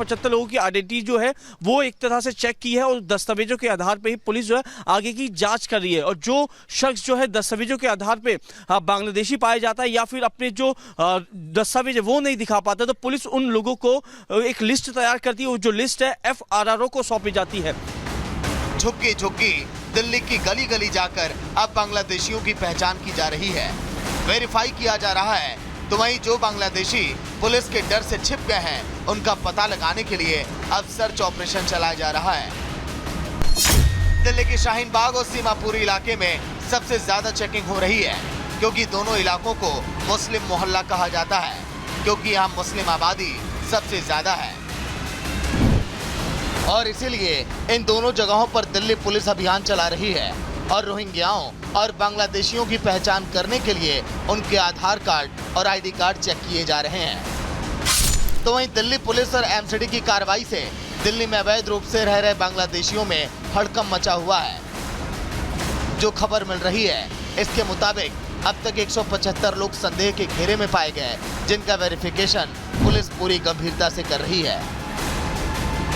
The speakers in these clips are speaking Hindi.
175 लोगों की आइडेंटिटी जो है वो एक तरह से चेक की है और दस्तावेजों के आधार पर ही पुलिस जो है आगे की जांच कर रही है। और जो शख्स जो है दस्तावेजों के आधार पर बांग्लादेशी पाया जाता है या फिर अपने जो दस्तावेज है वो नहीं दिखा पाता, तो पुलिस उन लोगों को एक लिस्ट तैयार करती है। जो लिस्ट है FRRO को सौंपी जाती है। झुग्गी झुग्गी दिल्ली की गली गली जाकर अब बांग्लादेशियों की पहचान की जा रही है, वेरीफाई किया जा रहा है। तो वहीं जो बांग्लादेशी पुलिस के डर से छिप गए हैं उनका पता लगाने के लिए अब सर्च ऑपरेशन चलाया जा रहा है। दिल्ली के शाहीन बाग और सीमापुरी इलाके में सबसे ज्यादा चेकिंग हो रही है, क्योंकि दोनों इलाकों को मुस्लिम मोहल्ला कहा जाता है, क्योंकि यहाँ मुस्लिम आबादी सबसे ज्यादा है। और इसीलिए इन दोनों जगहों पर दिल्ली पुलिस अभियान चला रही है और रोहिंग्याओं और बांग्लादेशियों की पहचान करने के लिए उनके आधार कार्ड और ID कार्ड चेक किए जा रहे हैं। तो वहीं दिल्ली पुलिस और MCD की कार्रवाई से दिल्ली में अवैध रूप से रह रहे बांग्लादेशियों में हड़कंप मचा हुआ है। जो खबर मिल रही है इसके मुताबिक अब तक 175 लोग संदेह के घेरे में पाए गए, जिनका वेरिफिकेशन पुलिस पूरी गंभीरता से कर रही है।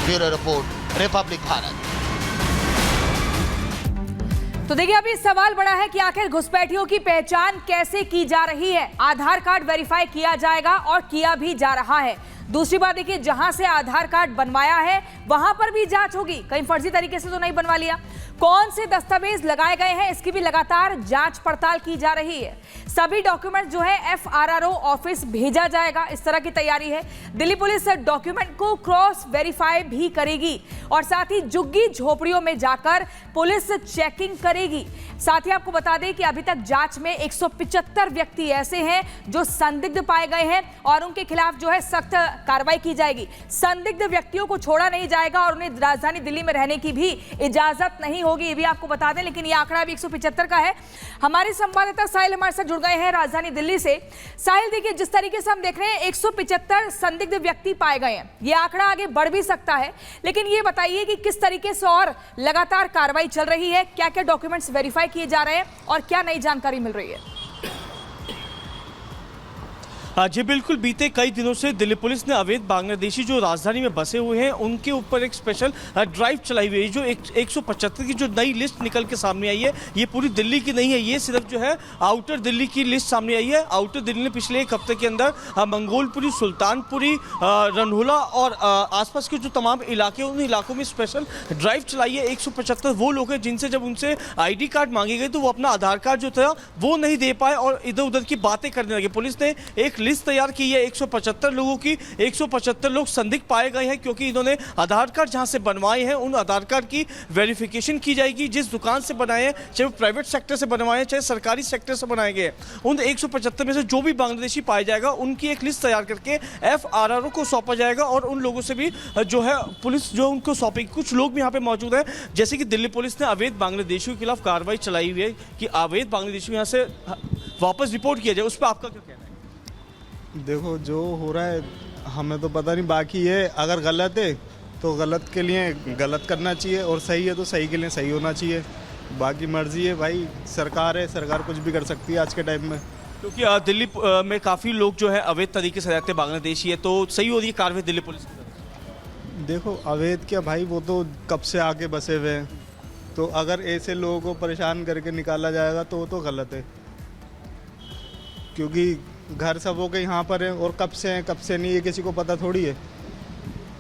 Bureau report, Republic Bharat. तो देखिए, अभी सवाल बड़ा है कि आखिर घुसपैठियों की पहचान कैसे की जा रही है। आधार कार्ड वेरीफाई किया जाएगा और किया भी जा रहा है। दूसरी बात देखिए, जहां से आधार कार्ड बनवाया है वहां पर भी जांच होगी, कहीं फर्जी तरीके से तो नहीं बनवा लिया। कौन से दस्तावेज लगाए गए हैं इसकी भी लगातार जांच पड़ताल की जा रही है। सभी डॉक्यूमेंट जो है FRRO ऑफिस भेजा जाएगा, इस तरह की तैयारी है। दिल्ली पुलिस डॉक्यूमेंट को क्रॉस वेरीफाई भी करेगी और साथ ही झुग्गी झोपड़ियों में जाकर पुलिस चेकिंग करेगी। साथ ही आपको बता दें कि अभी तक जांच में 175 व्यक्ति ऐसे हैं जो संदिग्ध पाए गए हैं और उनके खिलाफ जो है सख्त कार्रवाई की जाएगी। संदिग्ध व्यक्तियों को छोड़ा नहीं जाएगा और उन्हें राजधानी दिल्ली में रहने की भी इजाजत नहीं होगी, ये भी आपको बता दें। लेकिन ये आंकड़ा भी 175 का है। हमारे संवाददाता साहिल हमारे साथ जुड़ गए हैं राजधानी दिल्ली से। साहिल, देखिए, जिस तरीके से हम देख रहे हैं 175 संदिग्ध व्यक्ति पाए गए हैं, ये आंकड़ा आगे बढ़ भी सकता है। लेकिन ये बताइए कि किस तरीके से और लगातार कार्रवाई चल रही है, क्या क्या डॉक्यूमेंट्स वेरीफाई किए जा रहे हैं और क्या नई जानकारी मिल रही है? जी बिल्कुल, बीते कई दिनों से दिल्ली पुलिस ने अवैध बांग्लादेशी जो राजधानी में बसे हुए हैं उनके ऊपर एक स्पेशल ड्राइव चलाई हुई है। जो 175 की जो नई लिस्ट निकल के सामने आई है, ये पूरी दिल्ली की नहीं है, ये सिर्फ जो है आउटर दिल्ली की लिस्ट सामने आई है। आउटर दिल्ली ने पिछले एक हफ्ते के अंदर मंगोलपुरी, सुल्तानपुरी, रनहुला और आसपास के जो तमाम इलाके उन इलाकों में स्पेशल ड्राइव चलाई है। 175 वो लोग हैं जिनसे जब उनसे ID कार्ड मांगे गए तो वो अपना आधार कार्ड जो था वो नहीं दे पाए और इधर उधर की बातें करने लगे। पुलिस ने एक लिस्ट तैयार की है 175 लोगों की। 175 लोग संदिग्ध पाए गए हैं क्योंकि इन्होंने आधार कार्ड जहां से बनवाए हैं उन आधार कार्ड की वेरिफिकेशन की जाएगी। जिस दुकान से बनाए हैं, चाहे वो प्राइवेट सेक्टर से बनवाए हैं चाहे सरकारी सेक्टर से बनाए गए, उन 175 में से जो भी बांग्लादेशी पाया जाएगा उनकी एक लिस्ट तैयार करके FRRO को सौंपा जाएगा और उन लोगों से भी जो है पुलिस जो उनको सौंपेगी। कुछ लोग भी यहाँ पे मौजूद हैं, जैसे कि दिल्ली पुलिस ने अवैध बांग्लादेशियों के खिलाफ कार्रवाई चलाई हुई है कि अवैध बांग्लादेशी यहाँ से वापस रिपोर्ट किया जाए। उस पर आपका क्या कहना है? देखो, जो हो रहा है हमें तो पता नहीं, बाकी ये अगर गलत है तो गलत के लिए गलत करना चाहिए और सही है तो सही के लिए सही होना चाहिए। बाकी मर्जी है भाई, सरकार है, सरकार कुछ भी कर सकती है आज के टाइम में। क्योंकि दिल्ली में काफ़ी लोग जो है अवैध तरीके से रहते हैं बांग्लादेशी है, तो सही हो रही है कार्रवाई दिल्ली पुलिस की? देखो, अवैध क्या भाई, वो तो कब से आके बसे हुए हैं, तो अगर ऐसे लोगों को परेशान करके निकाला जाएगा तो वो तो गलत है। क्योंकि घर सबों के यहाँ पर हैं और कब से हैं कब से नहीं, ये किसी को पता थोड़ी है।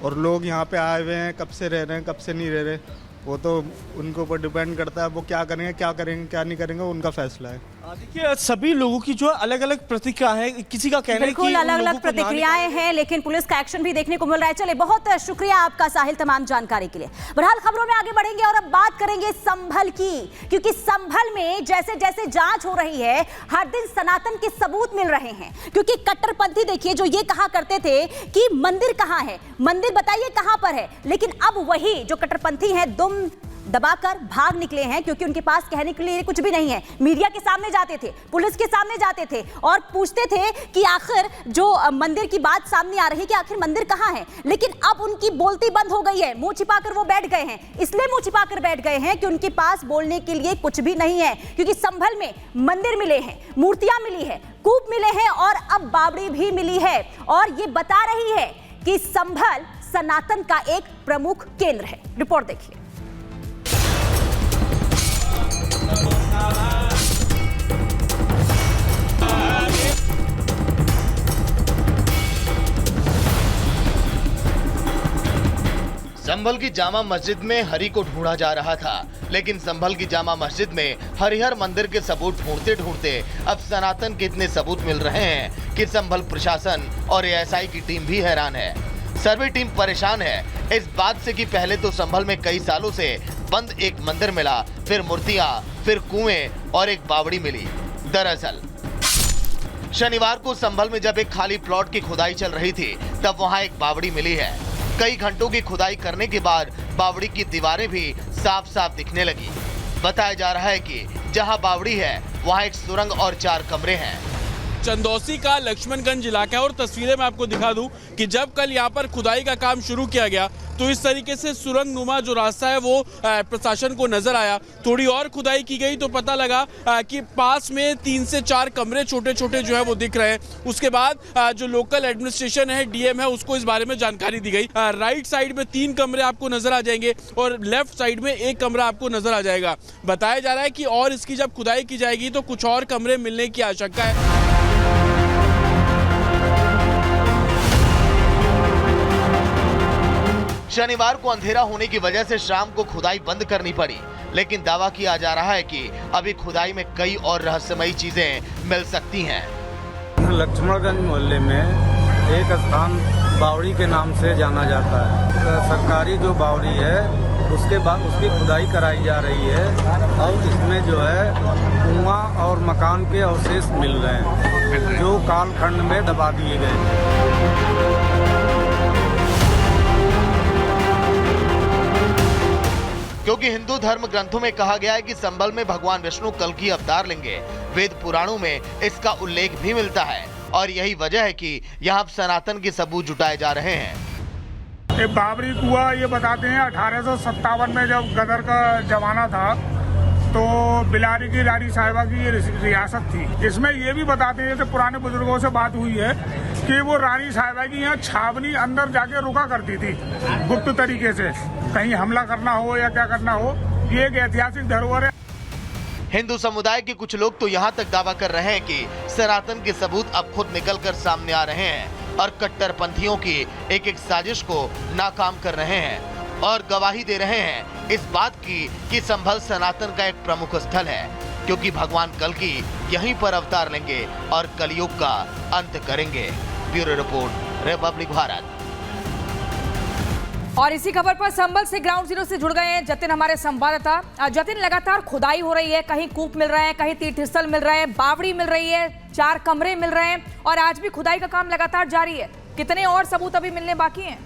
और लोग यहाँ पे आए हुए हैं, कब से रह रहे हैं कब से नहीं रह रहे, वो तो उनके ऊपर डिपेंड करता है। वो क्या करेंगे क्या नहीं करेंगे, उनका फैसला है। देखिए, सभी लोगों की जो अलग अलग प्रतिक्रिया है, किसी का कहना है कि बिल्कुल अलग अलग प्रतिक्रियाएं हैं, लेकिन पुलिस का एक्शन भी देखने को मिल रहा है। चले, बहुत शुक्रिया आपका साहिल तमाम जानकारी के लिए। बहरहाल खबरों में आगे बढ़ेंगे और अब बात करेंगे संभल की, क्योंकि संभल में जैसे जैसे जांच हो रही है हर दिन सनातन के सबूत मिल रहे हैं। क्योंकि कट्टरपंथी देखिए जो ये कहा करते थे कि मंदिर कहां है, मंदिर बताइए कहां पर है, लेकिन अब वही जो कट्टरपंथी है दुम दबाकर भाग निकले हैं, क्योंकि उनके पास कहने के लिए कुछ भी नहीं है। मीडिया के सामने जाते थे, पुलिस के सामने जाते थे और पूछते थे कि आखिर जो मंदिर की बात सामने आ रही है कि आखिर मंदिर कहां है, लेकिन अब उनकी बोलती बंद हो गई है। मुंह छिपाकर वो बैठ गए हैं, इसलिए मुंह छिपाकर बैठ गए हैं कि उनके पास बोलने के लिए कुछ भी नहीं है। क्योंकि संभल में मंदिर मिले हैं, मूर्तियां मिली है, कूप मिले हैं और अब बावड़ी भी मिली है और ये बता रही है कि संभल सनातन का एक प्रमुख केंद्र है। रिपोर्ट देखिए। संभल की जामा मस्जिद में हरि को ढूंढा जा रहा था, लेकिन संभल की जामा मस्जिद में हरिहर मंदिर के सबूत ढूंढते ढूंढते अब सनातन के इतने सबूत मिल रहे हैं कि संभल प्रशासन और एएसआई की टीम भी हैरान है। सर्वे टीम परेशान है इस बात से कि पहले तो संभल में कई सालों से बंद एक मंदिर मिला, फिर मूर्तियां, फिर कुएं और एक बावड़ी मिली। दरअसल शनिवार को संभल में जब एक खाली प्लॉट की खुदाई चल रही थी, तब वहां एक बावड़ी मिली है। कई घंटों की खुदाई करने के बाद बावड़ी की दीवारें भी साफ साफ दिखने लगी। बताया जा रहा है कि जहां बावड़ी है वहां एक सुरंग और 4 कमरे हैं। चंदौसी का लक्ष्मणगंज इलाका है और तस्वीरें मैं आपको दिखा दूं कि जब कल यहाँ पर खुदाई का काम शुरू किया गया तो इस तरीके से सुरंग नुमा जो रास्ता है वो प्रशासन को नजर आया। थोड़ी और खुदाई की गई तो पता लगा कि पास में 3 से 4 कमरे छोटे छोटे जो है वो दिख रहे हैं। उसके बाद जो लोकल एडमिनिस्ट्रेशन है, डीएम है, उसको इस बारे में जानकारी दी गई। राइट साइड में 3 कमरे आपको नजर आ जाएंगे और लेफ्ट साइड में 1 कमरा आपको नजर आ जाएगा। बताया जा रहा है कि और इसकी जब खुदाई की जाएगी तो कुछ और कमरे मिलने की आशंका है। शनिवार को अंधेरा होने की वजह से शाम को खुदाई बंद करनी पड़ी, लेकिन दावा किया जा रहा है कि अभी खुदाई में कई और रहस्यमयी चीजें मिल सकती हैं। लक्ष्मणगंज मोहल्ले में एक स्थान बावड़ी के नाम से जाना जाता है। सरकारी जो बावड़ी है उसके बाद उसकी खुदाई कराई जा रही है और इसमें जो है कुआं और मकान के अवशेष मिल रहे हैं जो कालखंड में दबा दिए गए। क्योंकि हिंदू धर्म ग्रंथों में कहा गया है कि संभल में भगवान विष्णु कल्कि अवतार लेंगे। वेद पुराणों में इसका उल्लेख भी मिलता है और यही वजह है कि यहाँ सनातन के सबूत जुटाए जा रहे हैं। ये बाबरी कुआं ये बताते हैं 1857 में जब गदर का जमाना था तो बिलारी की रानी साहिबा की ये रियासत थी। इसमें ये भी बताते हैं कि पुराने बुजुर्गों से बात हुई है कि वो रानी साहिबा की यहाँ छावनी अंदर जाके रुका करती थी गुप्त तरीके से, कहीं हमला करना हो या क्या करना हो। ये एक ऐतिहासिक धरोहर है। हिंदू समुदाय के कुछ लोग तो यहाँ तक दावा कर रहे हैं कि सनातन के सबूत अब खुद निकलकर सामने आ रहे हैं और कट्टरपंथियों की एक एक साजिश को नाकाम कर रहे हैं और गवाही दे रहे हैं इस बात की कि संभल सनातन का एक प्रमुख स्थल है, क्योंकि भगवान कल्कि यहीं पर अवतार लेंगे और कलयुग का अंत करेंगे। Bureau report, Republic Bharat. और इसी खबर पर संभल से ग्राउंड जीरो से जुड़ गए हैं जतिन, हमारे संवाददाता। जतिन, लगातार खुदाई हो रही है, कहीं कूप मिल रहे हैं, कहीं तीर्थस्थल मिल रहे हैं, बावड़ी मिल रही है, 4 कमरे मिल रहे हैं और आज भी खुदाई का काम लगातार जारी है। कितने और सबूत अभी मिलने बाकी हैं?